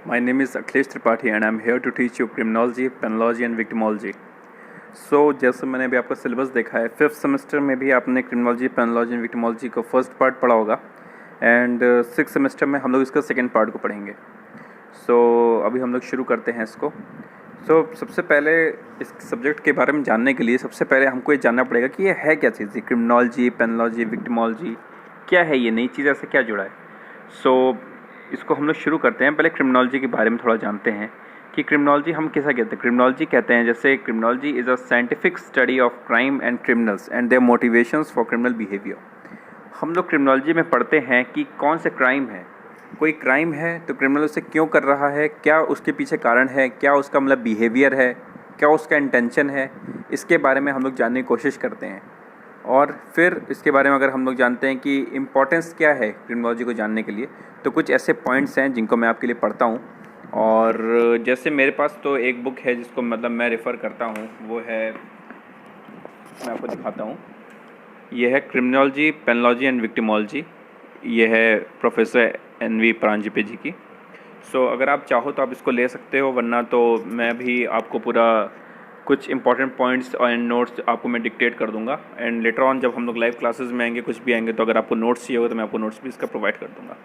My name is Akhilesh Tripathi and I'm here to teach you criminology, penology and victimology. जैसे मैंने अभी आपका syllabus देखा है, 5th सेमेस्टर में भी आपने क्रिमिनोलॉजी, पेनोलॉजी एंड विक्टिमोलॉजी का फर्स्ट पार्ट पढ़ा होगा एंड 6th सेमेस्टर में हम लोग इसका सेकंड पार्ट को पढ़ेंगे. अभी हम लोग शुरू करते हैं इसको. सबसे पहले इस सब्जेक्ट के बारे में जानने के लिए सबसे पहले हमको ये जानना पड़ेगा कि ये है क्या चीज़, ये क्रिमिनोलॉजी, पेनोलॉजी, विक्टिमोलॉजी क्या है, ये नई चीज़ ऐसे क्या जुड़ा है. इसको हम लोग शुरू करते हैं. पहले क्रिमिनोलॉजी के बारे में थोड़ा जानते हैं कि क्रिमिनोलॉजी हम कैसा कहते हैं. क्रिमिनोलॉजी कहते हैं, जैसे criminology is a scientific study of crime and criminals and their motivations for criminal behaviour. हम लोग क्रिमिनोलॉजी में पढ़ते हैं कि कौन से क्राइम है. कोई क्राइम है तो क्रिमिनल उसे क्यों कर रहा है, क्या उसके पीछे कारण है, क्या उसका मतलब बिहेवियर है, क्या उसका इंटेंशन है, इसके बारे में हम लोग जानने की कोशिश करते हैं. और फिर इसके बारे में अगर हम लोग जानते हैं कि इम्पोर्टेंस क्या है क्रिमिनोलॉजी को जानने के लिए, तो कुछ ऐसे पॉइंट्स हैं जिनको मैं आपके लिए पढ़ता हूँ. और जैसे मेरे पास तो एक बुक है जिसको मतलब मैं रेफ़र करता हूँ, वो है, मैं आपको दिखाता हूँ. ये है क्रिमिनोलॉजी, पेनोलॉजी एंड विक्टिमोलॉजी. ये है प्रोफेसर NV परांजपे जी की. अगर आप चाहो तो आप इसको ले सकते हो, वरना तो मैं भी आपको पूरा कुछ इंपॉर्टेंट पॉइंट्स एंड नोट्स आपको मैं डिक्टेट कर दूंगा. एंड लेटर ऑन जब हम लोग लाइव क्लासेस में आएंगे, कुछ भी आएंगे, तो अगर आपको नोट्स चाहिए होगा तो मैं आपको नोट्स भी इसका प्रोवाइड कर दूंगा.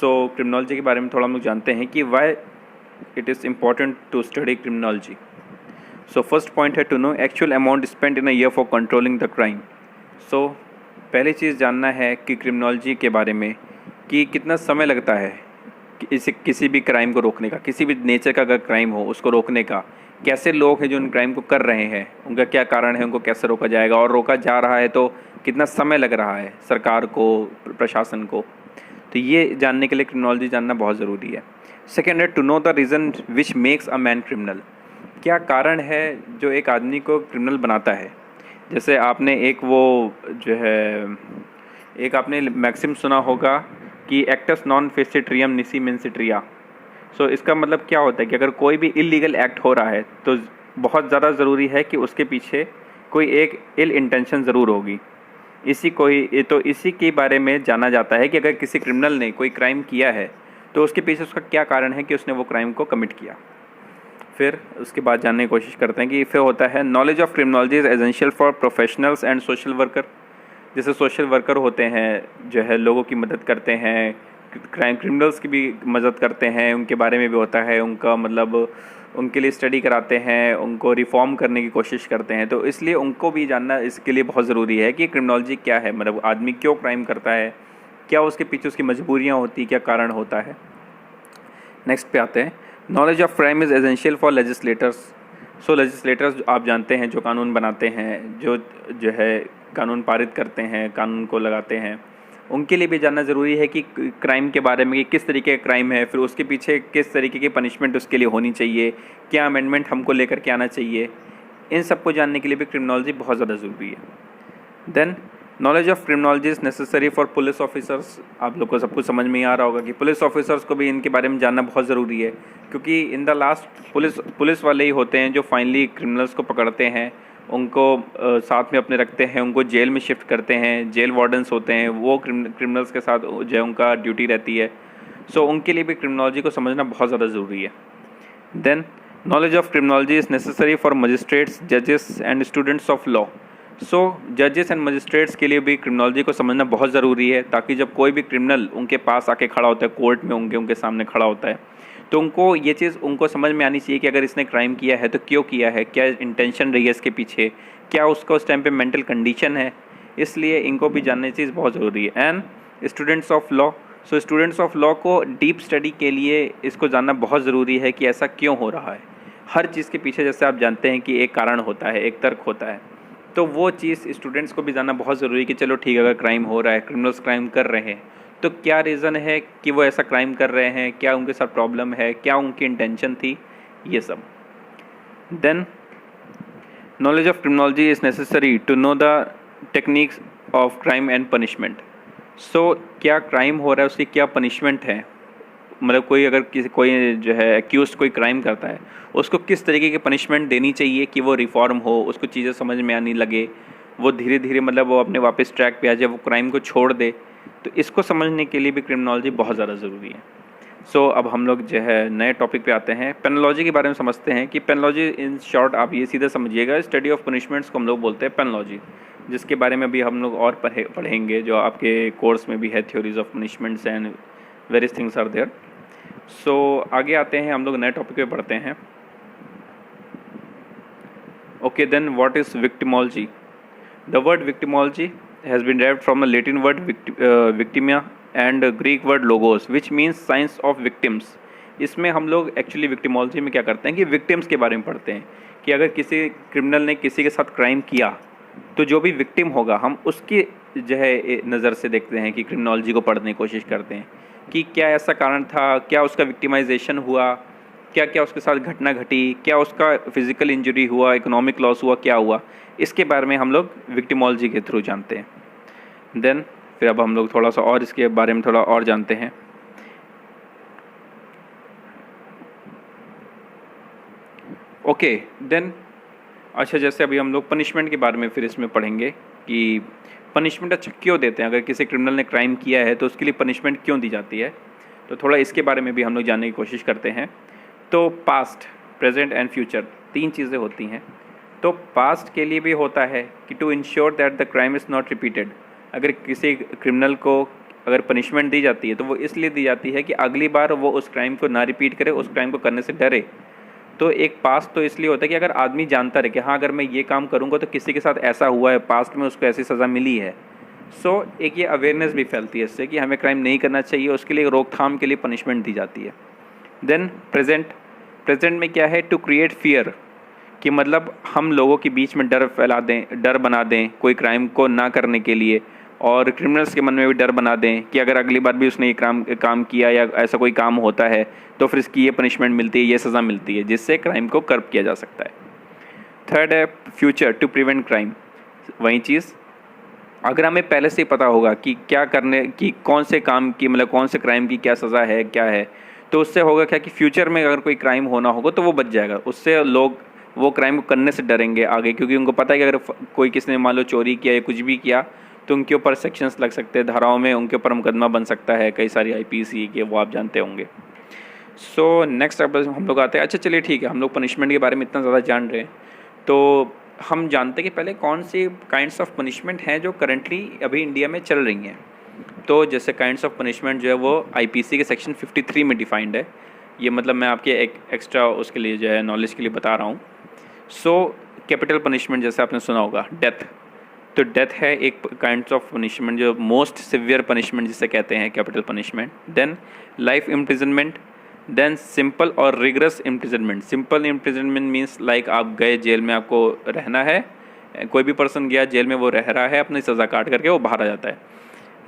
क्रिमिनोलॉजी के बारे में थोड़ा हम लोग जानते हैं कि why it is important to study criminology. First point है to know actual amount spend in a year for controlling the crime. पहली चीज़ जानना है कि क्रिमिनोलॉजी के बारे में कि कितना समय लगता है किसी भी क्राइम को रोकने का, किसी भी नेचर का अगर क्राइम हो उसको रोकने का. कैसे लोग हैं जो उन क्राइम को कर रहे हैं, उनका क्या कारण है, उनको कैसे रोका जाएगा, और रोका जा रहा है तो कितना समय लग रहा है सरकार को, प्रशासन को. तो ये जानने के लिए क्रिमिनोलॉजी जानना बहुत ज़रूरी है. सेकेंड है to know the reason which makes a man criminal. क्या कारण है जो एक आदमी को क्रिमिनल बनाता है. जैसे आपने एक आपने मैक्सिम सुना होगा कि एक्टस नॉन फेसिट्रियम निसी मेंसिट्रिया. इसका मतलब क्या होता है कि अगर कोई भी इलीगल एक्ट हो रहा है तो बहुत ज़्यादा ज़रूरी है कि उसके पीछे कोई एक इल इंटेंशन ज़रूर होगी. इसी के बारे में जाना जाता है कि अगर किसी क्रिमिनल ने कोई क्राइम किया है तो उसके पीछे उसका क्या कारण है कि उसने वो क्राइम को कमिट किया. फिर उसके बाद जानने की कोशिश करते हैं कि फिर होता है knowledge of criminology is essential for professionals and social worker. जैसे सोशल वर्कर होते हैं, जो है लोगों की मदद करते हैं, क्रिमिनल्स की भी मदद करते हैं, उनके बारे में भी होता है, उनका मतलब उनके लिए स्टडी कराते हैं, उनको रिफॉर्म करने की कोशिश करते हैं. तो इसलिए उनको भी जानना इसके लिए बहुत ज़रूरी है कि क्रिमिनोलॉजी क्या है, मतलब आदमी क्यों क्राइम करता है, क्या उसके पीछे उसकी मजबूरियाँ होती, क्या कारण होता है. नेक्स्ट पे आते हैं. Knowledge of crime is essential for legislators. Legislators आप जानते हैं जो कानून बनाते हैं, जो है कानून पारित करते हैं, कानून को लगाते हैं, उनके लिए भी जानना ज़रूरी है कि क्राइम के बारे में कि किस तरीके का क्राइम है, फिर उसके पीछे किस तरीके की पनिशमेंट उसके लिए होनी चाहिए, क्या अमेंडमेंट हमको लेकर के आना चाहिए. इन सब को जानने के लिए भी क्रिमिनोलॉजी बहुत ज़्यादा ज़रूरी है. Then knowledge of criminology is necessary for police officers. आप लोग को सब कुछ समझ में ही आ रहा होगा कि पुलिस ऑफिसर्स को भी इनके बारे में जानना बहुत ज़रूरी है, क्योंकि इन द लास्ट पुलिस वाले ही होते हैं जो फाइनली क्रिमिनल्स को पकड़ते हैं, उनको साथ में अपने रखते हैं, उनको जेल में शिफ्ट करते हैं. जेल वार्डन्स होते हैं, वो क्रिमिनल्स के साथ जो है उनका ड्यूटी रहती है. उनके लिए भी क्रिमिनोलॉजी को समझना बहुत ज़्यादा ज़रूरी है. Then knowledge of criminology is necessary for magistrates, जजेस एंड स्टूडेंट्स ऑफ लॉ. जजेस एंड मजिस्ट्रेट्स के लिए भी क्रिमिनोलॉजी को समझना बहुत ज़रूरी है, ताकि जब कोई भी क्रिमिनल उनके पास आके खड़ा होता है, कोर्ट में उनके सामने खड़ा होता है, तो उनको ये चीज़ उनको समझ में आनी चाहिए कि अगर इसने क्राइम किया है तो क्यों किया है, क्या इंटेंशन रही है इसके पीछे, क्या उसका उस टाइम पे मेंटल कंडीशन है. इसलिए इनको भी जानने की चीज़ बहुत ज़रूरी है. And students of law. Students of law को डीप स्टडी के लिए इसको जानना बहुत ज़रूरी है कि ऐसा क्यों हो रहा है. हर चीज़ के पीछे जैसे आप जानते हैं कि एक कारण होता है, एक तर्क होता है, तो वो चीज़ स्टूडेंट्स को भी जानना बहुत ज़रूरी है कि चलो ठीक है, अगर क्राइम हो रहा है, क्रिमिनल्स क्राइम कर रहे हैं, तो क्या रीज़न है कि वो ऐसा क्राइम कर रहे हैं, क्या उनके साथ प्रॉब्लम है, क्या उनकी इंटेंशन थी, ये सब. Then knowledge of criminology is necessary to know the techniques of crime and punishment. क्या क्राइम हो रहा है, उसकी क्या पनिशमेंट है, मतलब कोई जो है एक्यूज कोई क्राइम करता है, उसको किस तरीके की पनिशमेंट देनी चाहिए कि वो रिफॉर्म हो, उसको चीज़ें समझ में आने लगे, वो धीरे धीरे मतलब वो अपने वापस ट्रैक पे आ जाए, वो क्राइम को छोड़ दे. तो इसको समझने के लिए भी क्रिमिनोलॉजी बहुत ज़्यादा ज़रूरी है. अब हम लोग जो है नए टॉपिक पे आते हैं, पेनोलॉजी के बारे में समझते हैं कि पेनोलॉजी इन शॉर्ट आप ये सीधे समझिएगा, स्टडी ऑफ पनिशमेंट्स को हम लोग बोलते हैं पेनोलॉजी, जिसके बारे में भी हम लोग और पढ़ेंगे, जो आपके कोर्स में भी है, theories of punishments and various things are there. आगे आते हैं, हम लोग नए टॉपिक पे पढ़ते हैं। Okay, then what is victimology? The word victimology has been derived from a Latin word victimia and Greek word logos which means science of victims। इसमें हम लोग एक्चुअली विक्टिमोलॉजी में क्या करते हैं कि विक्टिम्स के बारे में पढ़ते हैं कि अगर किसी क्रिमिनल ने किसी के साथ क्राइम किया तो जो भी विक्टिम होगा हम उसकी जो है नज़र से देखते हैं कि क्रिमिनोलॉजी को पढ़ने की कोशिश करते हैं कि क्या ऐसा कारण था, क्या उसका विक्टिमाइजेशन हुआ, क्या क्या उसके साथ घटना घटी, क्या उसका फिजिकल इंजरी हुआ, इकोनॉमिक लॉस हुआ, क्या हुआ, इसके बारे में हम लोग विक्टिमोलॉजी के थ्रू जानते हैं। देन फिर अब हम लोग थोड़ा सा और इसके बारे में थोड़ा और जानते हैं। ओके, देन अच्छा, जैसे अभी हम लोग पनिशमेंट के बारे में फिर इसमें पढ़ेंगे कि पनिशमेंट अच्छा क्यों देते हैं, अगर किसी क्रिमिनल ने क्राइम किया है तो उसके लिए पनिशमेंट क्यों दी जाती है, तो थोड़ा इसके बारे में भी हम लोग जानने की कोशिश करते हैं। तो पास्ट, प्रेजेंट एंड फ्यूचर 3 चीज़ें होती हैं। तो पास्ट के लिए भी होता है कि to ensure that the crime is not repeated. अगर किसी क्रिमिनल को अगर पनिशमेंट दी जाती है तो वो इसलिए दी जाती है कि अगली बार वो उस क्राइम को ना रिपीट करे, उस क्राइम को करने से डरे। तो एक पास्ट तो इसलिए होता है कि अगर आदमी जानता रहे कि हाँ अगर मैं ये काम करूँगा तो किसी के साथ ऐसा हुआ है, पास्ट में उसको ऐसी सज़ा मिली है। एक ये अवेयरनेस भी फैलती है इससे कि हमें क्राइम नहीं करना चाहिए, उसके लिए रोकथाम के लिए पनिशमेंट दी जाती है। देन प्रेजेंट में क्या है, टू क्रिएट फियर, कि मतलब हम लोगों के बीच में डर फैला दें, डर बना दें कोई क्राइम को ना करने के लिए, और क्रिमिनल्स के मन में भी डर बना दें कि अगर अगली बार भी उसने ये काम किया या ऐसा कोई काम होता है तो फिर इसकी ये पनिशमेंट मिलती है, ये सज़ा मिलती है, जिससे क्राइम को कर्ब किया जा सकता है। थर्ड है फ्यूचर, टू प्रिवेंट क्राइम। वही चीज़ अगर हमें पहले से ही पता होगा कि क्या करने की, कौन से काम की, मतलब कौन से क्राइम की क्या सज़ा है, क्या है, तो उससे होगा क्या कि फ्यूचर में अगर कोई क्राइम होना होगा तो वो बच जाएगा। उससे लोग वो क्राइम को करने से डरेंगे आगे, क्योंकि उनको पता है कि अगर कोई किसी ने मान लो चोरी किया या कुछ भी किया तो उनके ऊपर सेक्शंस लग सकते हैं, धाराओं में उनके ऊपर मुकदमा बन सकता है, कई सारी IPC के, वो आप जानते होंगे। नेक्स्ट अब हम लोग आते हैं, अच्छा चलिए ठीक है, हम लोग पनिशमेंट के बारे में इतना ज़्यादा जान रहे हैं तो हम जानते हैं कि पहले कौन सी काइंड्स ऑफ पनिशमेंट हैं जो करंटली अभी इंडिया में चल रही हैं। तो जैसे काइंड्स ऑफ पनिशमेंट जो है वो IPC के सेक्शन 53 में डिफाइंड है। ये मतलब मैं आपके एक एक्स्ट्रा उसके लिए जो है नॉलेज के लिए बता रहा हूँ। कैपिटल पनिशमेंट जैसे आपने सुना होगा, डेथ, तो डेथ है एक काइंड्स ऑफ पनिशमेंट जो मोस्ट सिवियर पनिशमेंट जिसे कहते हैं, capital punishment. Then life imprisonment, then simple और rigorous imprisonment. Simple imprisonment means like आप गए जेल में, आपको रहना है, कोई भी पर्सन गया जेल में, वो रह रहा है, अपनी सज़ा काट करके वो बाहर आ जाता है।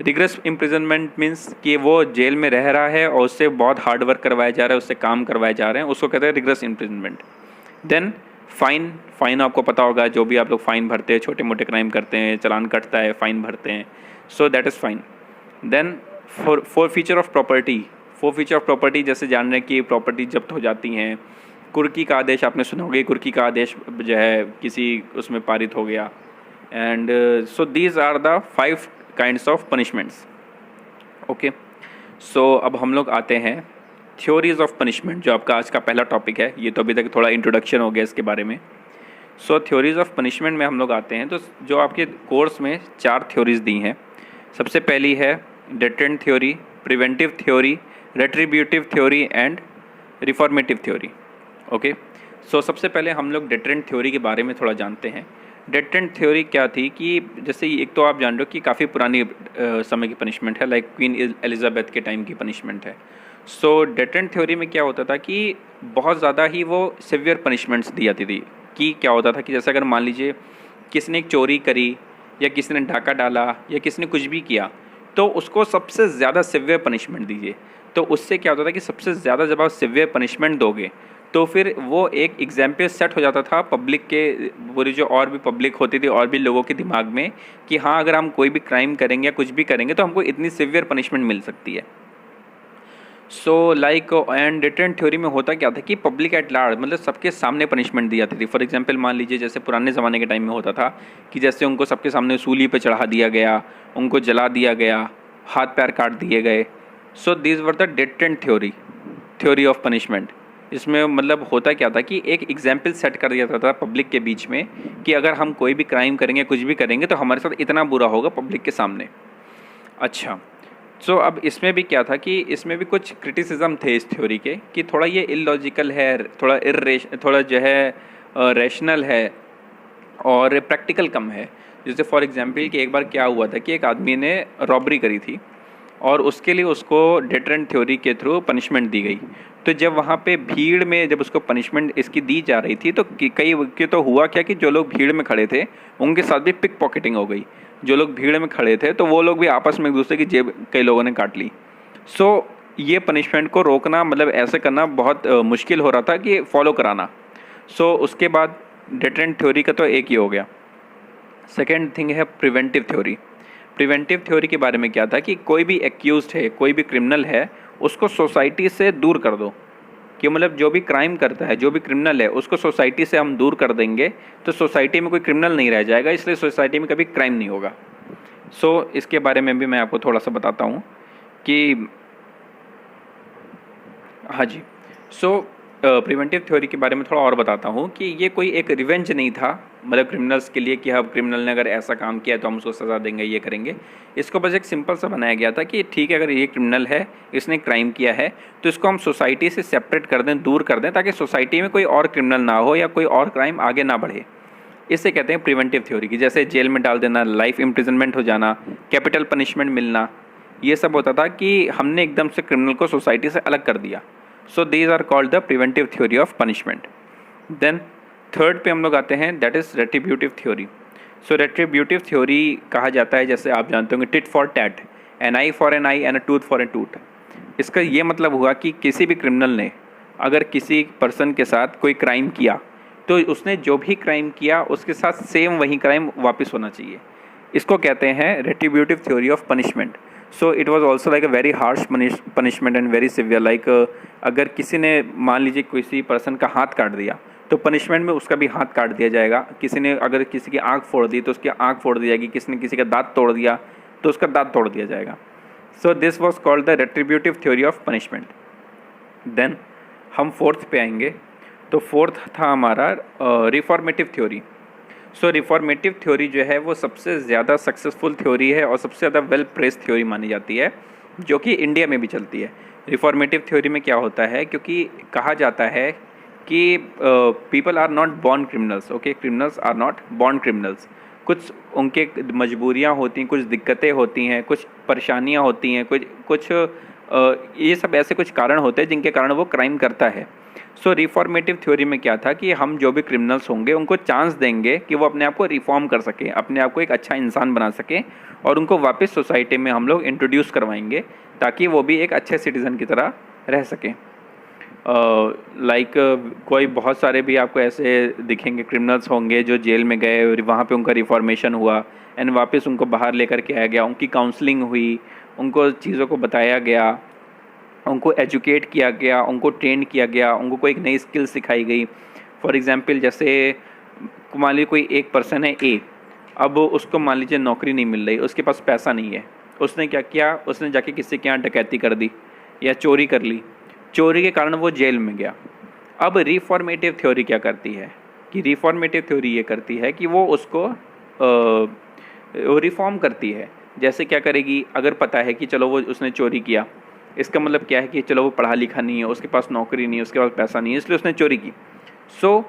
रिगरस इम्प्रिजनमेंट मीन्स कि वो जेल में रह रहा है और उससे बहुत हार्ड वर्क करवाया जा रहा है, उससे काम करवाए जा रहे हैं, उसको कहते हैं रिगरस इम्प्रिजनमेंट। देन फाइन आपको पता होगा, जो भी आप लोग फ़ाइन भरते हैं, छोटे मोटे क्राइम करते हैं, चालान कटता है, फ़ाइन भरते हैं, that is fine. Then forfeiture of property, जैसे जान रहे हैं कि प्रॉपर्टी जब्त हो जाती हैं। कुर्की का आदेश आपने सुना होगा, कुर्की का आदेश जो है किसी उसमें पारित हो गया। And these are the 5 kinds of punishments. Okay, अब हम लोग आते हैं थ्योरीज ऑफ पनिशमेंट, जो आपका आज का पहला टॉपिक है। ये तो अभी तक थोड़ा इंट्रोडक्शन हो गया इसके बारे में। थ्योरीज ऑफ पनिशमेंट में हम लोग आते हैं, तो जो आपके कोर्स में 4 थ्योरीज दी हैं। सबसे पहली है deterrent theory, preventive theory, retributive theory and reformative theory. Okay, सबसे पहले हम लोग डेटरेंट थ्योरी के बारे में थोड़ा जानते हैं। डेटरेंट थ्योरी क्या थी कि जैसे एक तो आप जान रहे हो कि काफ़ी पुरानी समय की पनिशमेंट है, लाइक क्वीन एलिजाबेथ के टाइम की पनिशमेंट है। डेटरेंट थ्योरी में क्या होता था कि बहुत ज़्यादा ही वो सिवियर पनिशमेंट्स दी जाती थी। कि क्या होता था कि जैसे अगर मान लीजिए किसी ने एक चोरी करी या किसी ने डाका डाला या किसी ने कुछ भी किया, तो उसको सबसे ज़्यादा सिवियर पनिशमेंट दीजिए। तो उससे क्या होता था कि सबसे ज़्यादा जब आप सिवियर पनिशमेंट दोगे तो फिर वो एक एग्जाम्पल सेट हो जाता था पब्लिक के, पूरी जो और भी पब्लिक होती थी और भी लोगों के दिमाग में, कि हाँ अगर हम कोई भी क्राइम करेंगे या कुछ भी करेंगे तो हमको इतनी सिवियर पनिशमेंट मिल सकती है। एंड डेटरेंट थ्योरी में होता क्या था कि पब्लिक एट लार्ज, मतलब सबके सामने पनिशमेंट दी जाती थी। फॉर एग्जांपल मान लीजिए जैसे पुराने ज़माने के टाइम में होता था कि जैसे उनको सबके सामने सूली पे चढ़ा दिया गया, उनको जला दिया गया, हाथ पैर काट दिए गए, so these were the deterrent theory of punishment. इसमें मतलब होता क्या था कि एक एग्जाम्पल सेट कर दिया जाता था पब्लिक के बीच में कि अगर हम कोई भी क्राइम करेंगे, कुछ भी करेंगे, तो हमारे साथ इतना बुरा होगा पब्लिक के सामने। अच्छा, सो अब इसमें भी क्या था कि इसमें भी कुछ क्रिटिसिज्म थे इस थ्योरी के कि थोड़ा ये इलॉजिकल है, थोड़ा जो है रैशनल है और प्रैक्टिकल कम है। जैसे फॉर एग्जांपल कि एक बार क्या हुआ था कि एक आदमी ने रॉबरी करी थी और उसके लिए उसको डिटरेंट थ्योरी के थ्रू पनिशमेंट दी गई। तो जब वहाँ पे भीड़ में जब उसको पनिशमेंट इसकी दी जा रही थी तो कई के तो हुआ क्या कि जो लोग भीड़ में खड़े थे उनके साथ भी पिक पॉकेटिंग हो गई। जो लोग भीड़ में खड़े थे तो वो लोग भी आपस में एक दूसरे की जेब कई लोगों ने काट ली। सो ये पनिशमेंट को रोकना मतलब ऐसे करना बहुत मुश्किल हो रहा था कि फॉलो कराना। सो उसके बाद डिटरेंट थ्योरी का तो एक ही हो गया। सेकेंड थिंग है प्रिवेंटिव थ्योरी। प्रिवेंटिव थ्योरी के बारे में क्या था कि कोई भी एक्यूज्ड है, कोई भी क्रिमिनल है, उसको सोसाइटी से दूर कर दो। कि मतलब जो भी क्राइम करता है, जो भी क्रिमिनल है, उसको सोसाइटी से हम दूर कर देंगे तो सोसाइटी में कोई क्रिमिनल नहीं रह जाएगा, इसलिए सोसाइटी में कभी क्राइम नहीं होगा। सो इसके बारे में भी मैं आपको थोड़ा सा बताता हूँ कि हाँ जी। सो प्रिवेंटिव थ्योरी के बारे में थोड़ा और बताता हूँ कि ये कोई एक रिवेंज नहीं था मतलब क्रिमिनल्स के लिए कि अब क्रिमिनल ने अगर ऐसा काम किया तो हम उसको सज़ा देंगे, ये करेंगे। इसको बस एक सिंपल सा बनाया गया था कि ठीक है, अगर ये क्रिमिनल है, इसने क्राइम किया है, तो इसको हम सोसाइटी से सेपरेट कर दें, दूर कर दें, ताकि सोसाइटी में कोई और क्रिमिनल ना हो या कोई और क्राइम आगे ना बढ़े। इसे कहते हैं प्रिवेंटिव थ्योरी की। जैसे जेल में डाल देना, लाइफ इम्प्रिजनमेंट हो जाना, कैपिटल पनिशमेंट मिलना, ये सब होता था कि हमने एकदम से क्रिमिनल को सोसाइटी से अलग कर दिया। So these are called the preventive theory of punishment. Then third पे हम लोग आते हैं, that is retributive theory. So retributive theory कहा जाता है, जैसे आप जानते होंगे, tit for tat, an eye for an eye and a tooth for a tooth. इसका ये मतलब हुआ कि किसी भी क्रिमिनल ने अगर किसी पर्सन के साथ कोई क्राइम किया तो उसने जो भी क्राइम किया उसके साथ सेम वही क्राइम वापस होना चाहिए। इसको कहते हैं retributive theory of punishment. So it was also like a very harsh punishment and very severe. Like अगर किसी ने मान लीजिए किसी पर्सन का हाथ काट दिया तो पनिशमेंट में उसका भी हाथ काट दिया जाएगा। किसी ने अगर किसी की आँख फोड़ दी तो उसकी आँख फोड़ दी जाएगी। किसी ने किसी का दांत तोड़ दिया तो उसका दांत तोड़ दिया जाएगा। So this was called the retributive theory of punishment. Then हम फोर्थ पे आएंगे, तो फोर्थ था हमारा reformative theory. So reformative theory जो है वो सबसे ज़्यादा सक्सेसफुल थ्योरी है और सबसे ज़्यादा वेल प्रेस्ड थ्योरी मानी जाती है, जो कि इंडिया में भी चलती है। रिफॉर्मेटिव थ्योरी में क्या होता है, क्योंकि कहा जाता है कि people are not born criminals, okay, criminals are not born criminals. कुछ उनके मजबूरियाँ होती हैं, कुछ दिक्कतें होती हैं, कुछ परेशानियाँ होती हैं, कुछ ये सब ऐसे कुछ कारण होते हैं जिनके कारण वो क्राइम करता है। सो रिफॉर्मेटिव थ्योरी में क्या था कि हम जो भी क्रिमिनल्स होंगे उनको चांस देंगे कि वो अपने आप को रिफॉर्म कर सकें, अपने आप को एक अच्छा इंसान बना सकें, और उनको वापस सोसाइटी में हम लोग इंट्रोड्यूस करवाएंगे ताकि वो भी एक अच्छे सिटीज़न की तरह रह सकें। लाइक कोई बहुत सारे भी आपको ऐसे दिखेंगे क्रिमिनल्स होंगे जो जेल में गए, वहाँ पे उनका रिफॉर्मेशन हुआ एंड वापस उनको बाहर लेकर के आया गया, उनकी काउंसलिंग हुई, उनको चीज़ों को बताया गया, उनको एजुकेट किया गया, उनको ट्रेन किया गया, उनको कोई एक नई स्किल सिखाई गई। फॉर एग्जांपल जैसे मान लीजिए कोई एक पर्सन है ए, अब उसको मान लीजिए नौकरी नहीं मिल रही, उसके पास पैसा नहीं है, उसने क्या किया, उसने जाके किसी के यहाँ डकैती कर दी या चोरी कर ली, चोरी के कारण वो जेल में गया। अब रिफॉर्मेटिव थ्योरी क्या करती है कि रिफॉर्मेटिव थ्योरी ये करती है कि वो उसको रिफॉर्म करती है। जैसे क्या करेगी, अगर पता है कि चलो वो उसने चोरी किया, इसका मतलब क्या है कि चलो वो पढ़ा लिखा नहीं है, उसके पास नौकरी नहीं है, उसके पास पैसा नहीं है, इसलिए उसने चोरी की। सो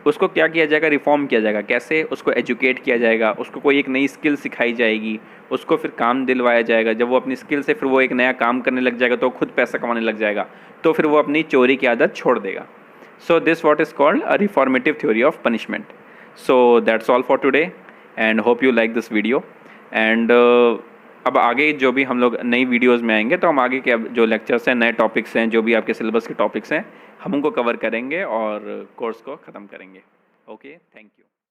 उसको क्या किया जाएगा, रिफॉर्म किया जाएगा। कैसे? उसको एजुकेट किया जाएगा, उसको कोई एक नई स्किल सिखाई जाएगी, उसको फिर काम दिलवाया जाएगा। जब वो अपनी स्किल से फिर वो एक नया काम करने लग जाएगा तो खुद पैसा कमाने लग जाएगा, तो फिर वो अपनी चोरी की आदत छोड़ देगा। So this what is called a reformative theory of punishment. So that's all for today and hope you like this video. And अब आगे जो भी हम लोग नई वीडियोस में आएंगे तो हम आगे के जो लेक्चर्स हैं, नए टॉपिक्स हैं, जो भी आपके सिलेबस के टॉपिक्स हैं, हम उनको कवर करेंगे और कोर्स को ख़त्म करेंगे। Okay, thank you.